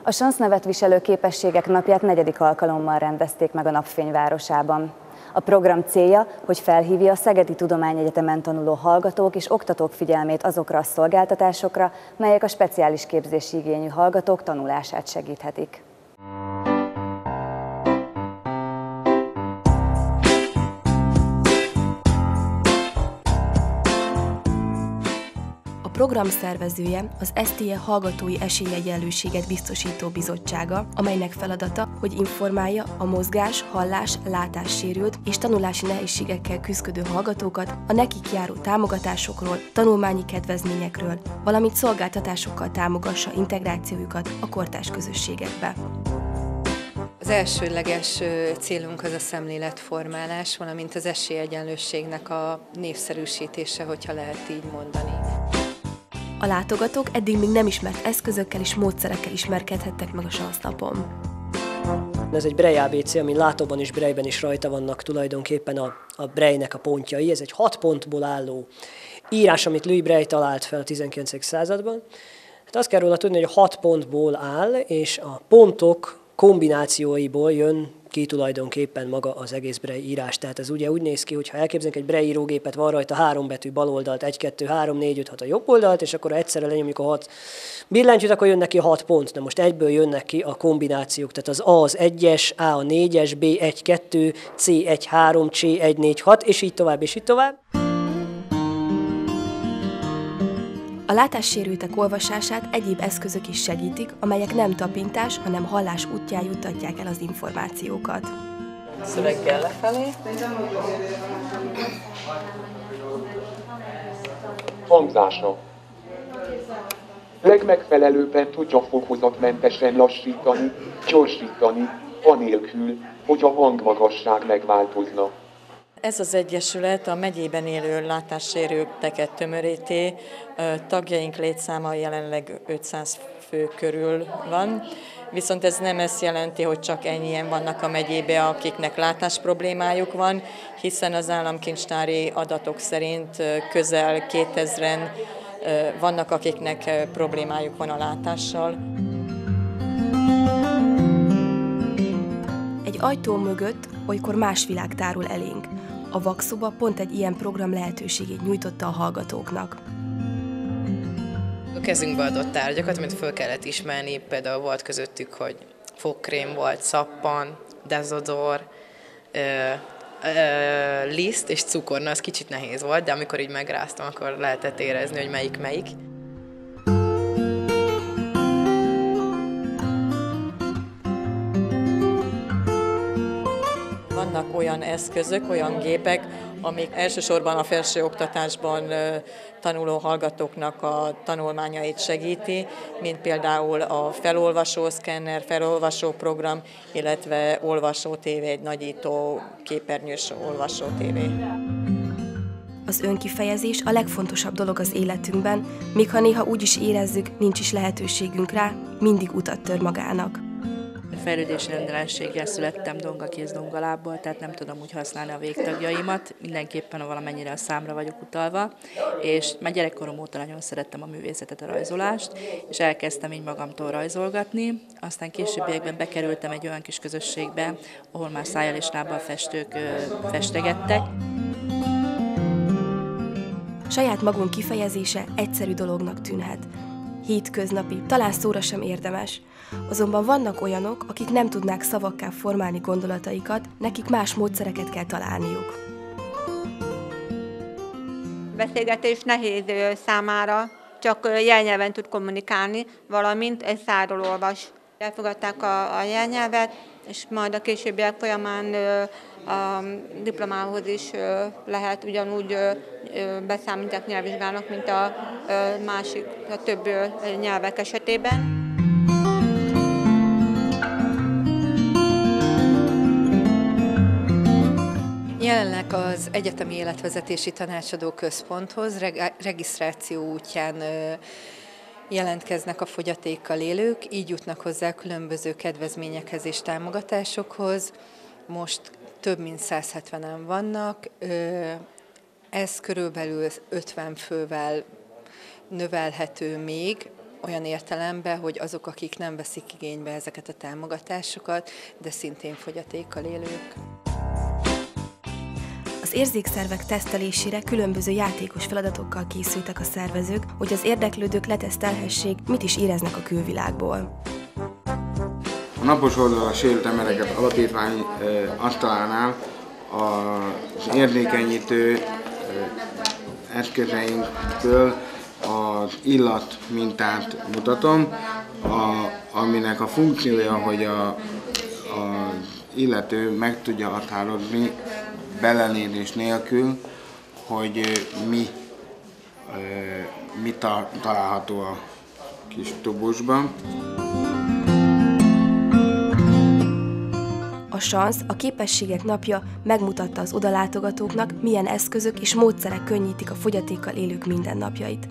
A SANSZ nevet viselő képességek napját 4. alkalommal rendezték meg a Napfény városában. A program célja, hogy felhívja a Szegedi Tudományegyetemen tanuló hallgatók és oktatók figyelmét azokra a szolgáltatásokra, melyek a speciális képzési igényű hallgatók tanulását segíthetik. A program szervezője az STE Hallgatói Esélyegyenlőséget Biztosító Bizottsága, amelynek feladata, hogy informálja a mozgás, hallás, látássérült és tanulási nehézségekkel küzdő hallgatókat a nekik járó támogatásokról, tanulmányi kedvezményekről, valamint szolgáltatásokkal támogassa integrációjukat a kortárs közösségekbe. Az elsődleges célunk az a szemléletformálás, valamint az esélyegyenlőségnek a népszerűsítése, hogyha lehet így mondani. A látogatók eddig még nem ismert eszközökkel és módszerekkel ismerkedhettek meg a SANSZ napon. Ez egy Braille ABC, ami látóban és Braille-ben is rajta vannak tulajdonképpen a Braille-nek a pontjai. Ez egy 6 pontból álló írás, amit Louis Braille talált fel a 19. században. Hát azt kell róla tudni, hogy 6 pontból áll, és a pontok kombinációiból jön ki tulajdonképpen maga az egész Braille írás. Tehát ez ugye úgy néz ki, hogy ha elképzelünk egy Braille írógépet, van rajta 3 betű bal oldalt, 1, 2, 3, 4, 5, 6 a jobb oldalt, és akkor ha egyszerre lenyomjuk a 6 billentyűt, akkor jönnek ki a 6 pont. De most egyből jönnek ki a kombinációk. Tehát az A az 1-es, A a 4-es, B 1, 2, C 1, 3, C 1, 4, 6, és így tovább, és így tovább. A látássérültek olvasását egyéb eszközök is segítik, amelyek nem tapintás, hanem hallás útján juttatják el az információkat. Szöveggel lefelé. Hangzása. Legmegfelelőbben tudja fokozatmentesen lassítani, gyorsítani, anélkül, hogy a hangmagasság megváltozna. Ez az egyesület a megyében élő látássérülteket tömöríti, tagjaink létszáma jelenleg 500 fő körül van, viszont ez nem ezt jelenti, hogy csak ennyien vannak a megyébe, akiknek látásproblémájuk van, hiszen az államkincstári adatok szerint közel 2000-en vannak, akiknek problémájuk van a látással. Egy ajtó mögött olykor más világ tárul elénk. A Vakszoba pont egy ilyen program lehetőségét nyújtotta a hallgatóknak. A kezünkbe adott tárgyakat, amit föl kellett ismerni, például volt közöttük, hogy fogkrém volt, szappan, dezodor, liszt és cukor. Na, az kicsit nehéz volt, de amikor így megráztam, akkor lehetett érezni, hogy melyik. Vannak olyan eszközök, olyan gépek, amik elsősorban a felsőoktatásban tanuló hallgatóknak a tanulmányait segíti, mint például a felolvasó szkenner, felolvasó program, illetve olvasó tévé, egy nagyító képernyős olvasó tévé. Az önkifejezés a legfontosabb dolog az életünkben, még ha néha úgy is érezzük, nincs is lehetőségünk rá, mindig utat tör magának. Fejlődési rendellenességgel születtem dongakéz dongalábból, tehát nem tudom úgy használni a végtagjaimat, mindenképpen valamennyire a számra vagyok utalva, és már gyerekkorom óta nagyon szerettem a művészetet, a rajzolást, és elkezdtem így magamtól rajzolgatni, aztán későbbiekben bekerültem egy olyan kis közösségbe, ahol már szájjal és lábbal festők festegettek. Saját magunk kifejezése egyszerű dolognak tűnhet. Hétköznapi, talán szóra sem érdemes. Azonban vannak olyanok, akik nem tudnák szavakká formálni gondolataikat, nekik más módszereket kell találniuk. Beszélgetés nehéz számára, csak jelnyelven tud kommunikálni, valamint egy szárról olvas. Elfogadták a jelnyelvet, és majd a későbbiek folyamán a diplomához is lehet ugyanúgy beszámítani nyelvvizsgának, mint a több nyelvek esetében. Jelenleg az Egyetemi Életvezetési Tanácsadó Központhoz regisztráció útján jelentkeznek a fogyatékkal élők, így jutnak hozzá különböző kedvezményekhez és támogatásokhoz. Most több mint 170-en vannak, ez körülbelül 50 fővel növelhető még, olyan értelemben, hogy azok, akik nem veszik igénybe ezeket a támogatásokat, de szintén fogyatékkal élők. Az érzékszervek tesztelésére különböző játékos feladatokkal készültek a szervezők, hogy az érdeklődők letesztelhessék, mit is éreznek a külvilágból. A Napos Oldal a Sérült Embereket Alapítvány asztalánál az érzékenyítő eszközeinkből az illat mintát mutatom, aminek a funkciója, hogy az illető meg tudja határozni belenézés nélkül, hogy mi található a kis tubusban. A SANSZ, a Képességek Napja megmutatta az odalátogatóknak, milyen eszközök és módszerek könnyítik a fogyatékkal élők mindennapjait.